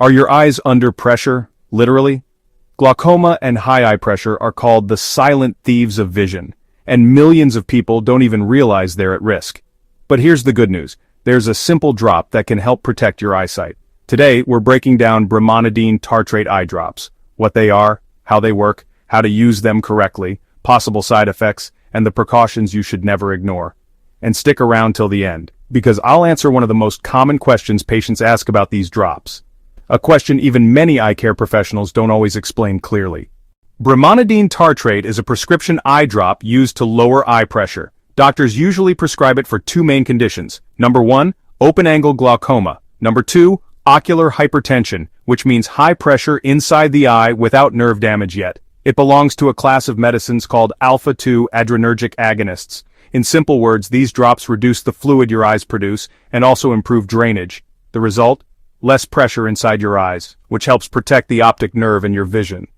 Are your eyes under pressure, literally? Glaucoma and high eye pressure are called the silent thieves of vision, and millions of people don't even realize they're at risk. But here's the good news. There's a simple drop that can help protect your eyesight. Today, we're breaking down Brimonidine Tartrate Eye Drops. What they are, how they work, how to use them correctly, possible side effects, and the precautions you should never ignore. And stick around till the end, because I'll answer one of the most common questions patients ask about these drops. A question even many eye care professionals don't always explain clearly. Brimonidine Tartrate is a prescription eye drop used to lower eye pressure. Doctors usually prescribe it for two main conditions. Number 1, open-angle glaucoma. Number 2, ocular hypertension, which means high pressure inside the eye without nerve damage yet. It belongs to a class of medicines called alpha-2 adrenergic agonists. In simple words, these drops reduce the fluid your eyes produce and also improve drainage. The result? Less pressure inside your eyes, which helps protect the optic nerve and your vision.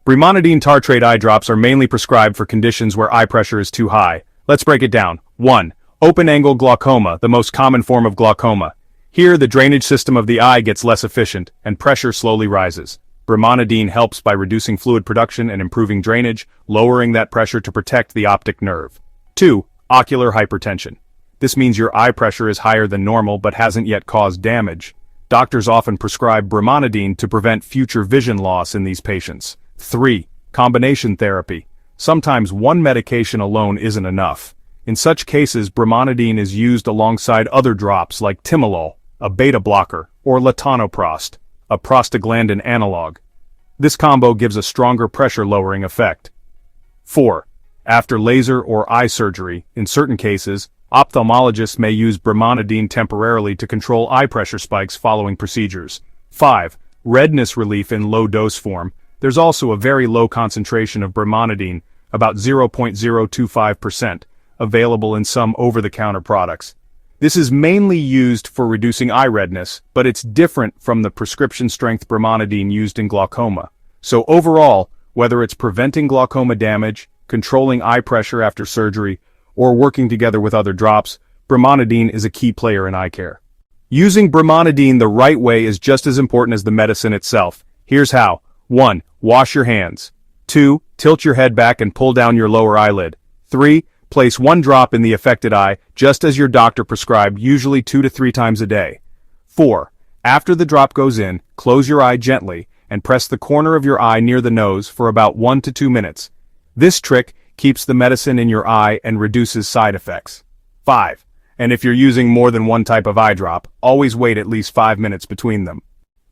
Brimonidine Tartrate eye drops are mainly prescribed for conditions where eye pressure is too high. Let's break it down. 1. Open-angle glaucoma, the most common form of glaucoma. Here, the drainage system of the eye gets less efficient, and pressure slowly rises. Brimonidine helps by reducing fluid production and improving drainage, lowering that pressure to protect the optic nerve. 2. Ocular hypertension. This means your eye pressure is higher than normal but hasn't yet caused damage. Doctors often prescribe Brimonidine to prevent future vision loss in these patients. 3. Combination therapy. Sometimes one medication alone isn't enough. In such cases, Brimonidine is used alongside other drops like timolol, a beta blocker, or latanoprost, a prostaglandin analog. This combo gives a stronger pressure-lowering effect. 4. After laser or eye surgery, in certain cases, ophthalmologists may use Brimonidine temporarily to control eye pressure spikes following procedures. 5. Redness relief in low-dose form. There's also a very low concentration of Brimonidine, about 0.025%, available in some over-the-counter products. This is mainly used for reducing eye redness, but it's different from the prescription-strength Brimonidine used in glaucoma. So overall, whether it's preventing glaucoma damage, controlling eye pressure after surgery, or working together with other drops, Brimonidine is a key player in eye care. Using Brimonidine the right way is just as important as the medicine itself. Here's how. 1. Wash your hands. 2. Tilt your head back and pull down your lower eyelid. 3. Place one drop in the affected eye, just as your doctor prescribed, usually 2 to 3 times a day. 4. After the drop goes in, close your eye gently and press the corner of your eye near the nose for about 1 to 2 minutes. This trick keeps the medicine in your eye and reduces side effects. 5. And if you're using more than one type of eye drop, always wait at least 5 minutes between them.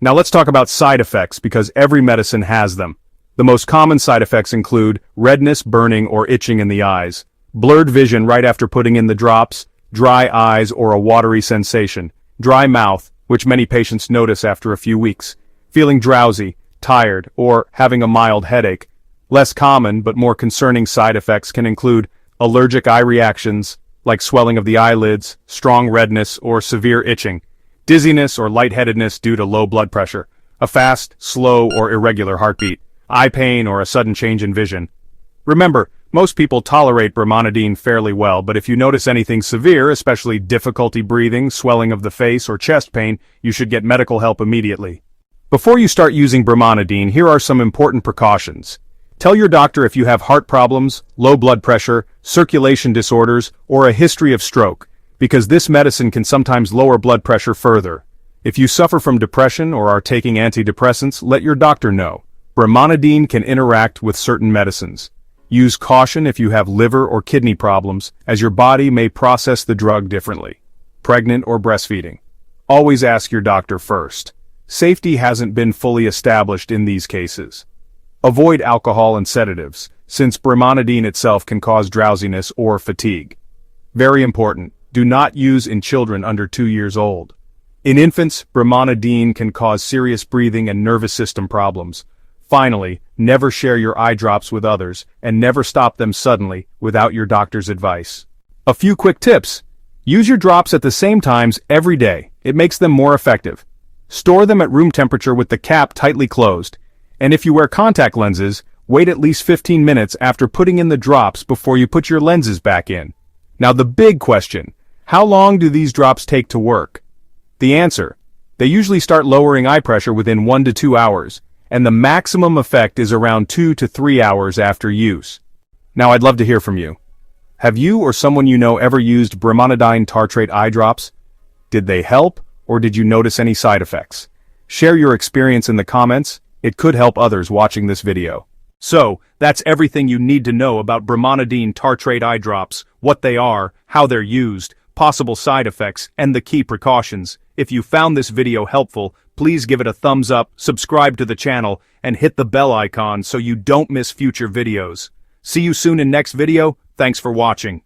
Now let's talk about side effects because every medicine has them. The most common side effects include redness, burning, or itching in the eyes, blurred vision right after putting in the drops, dry eyes or a watery sensation, dry mouth, which many patients notice after a few weeks, feeling drowsy, tired, or having a mild headache. Less common but more concerning side effects can include allergic eye reactions, like swelling of the eyelids, strong redness, or severe itching, dizziness or lightheadedness due to low blood pressure, a fast, slow, or irregular heartbeat, eye pain, or a sudden change in vision. Remember, most people tolerate Brimonidine fairly well, but if you notice anything severe, especially difficulty breathing, swelling of the face, or chest pain, you should get medical help immediately. Before you start using Brimonidine, here are some important precautions. Tell your doctor if you have heart problems, low blood pressure, circulation disorders, or a history of stroke, because this medicine can sometimes lower blood pressure further. If you suffer from depression or are taking antidepressants, let your doctor know. Brimonidine can interact with certain medicines. Use caution if you have liver or kidney problems, as your body may process the drug differently. Pregnant or breastfeeding. Always ask your doctor first. Safety hasn't been fully established in these cases. Avoid alcohol and sedatives, since Brimonidine itself can cause drowsiness or fatigue. Very important, do not use in children under 2 years old. In infants, Brimonidine can cause serious breathing and nervous system problems. Finally, never share your eye drops with others, and never stop them suddenly without your doctor's advice. A few quick tips. Use your drops at the same times every day. It makes them more effective. Store them at room temperature with the cap tightly closed. And if you wear contact lenses, wait at least 15 minutes after putting in the drops before you put your lenses back in. Now the big question, how long do these drops take to work? The answer, They usually start lowering eye pressure within 1 to 2 hours, and the maximum effect is around 2 to 3 hours after use. Now I'd love to hear from you. Have you or someone you know ever used Brimonidine Tartrate Eye Drops? Did they help, or did you notice any side effects? Share your experience in the comments. It could help others watching this video. So, that's everything you need to know about Brimonidine Tartrate Eye Drops, what they are, how they're used, possible side effects, and the key precautions. If you found this video helpful, please give it a thumbs up, subscribe to the channel, and hit the bell icon so you don't miss future videos. See you soon in next video. Thanks for watching.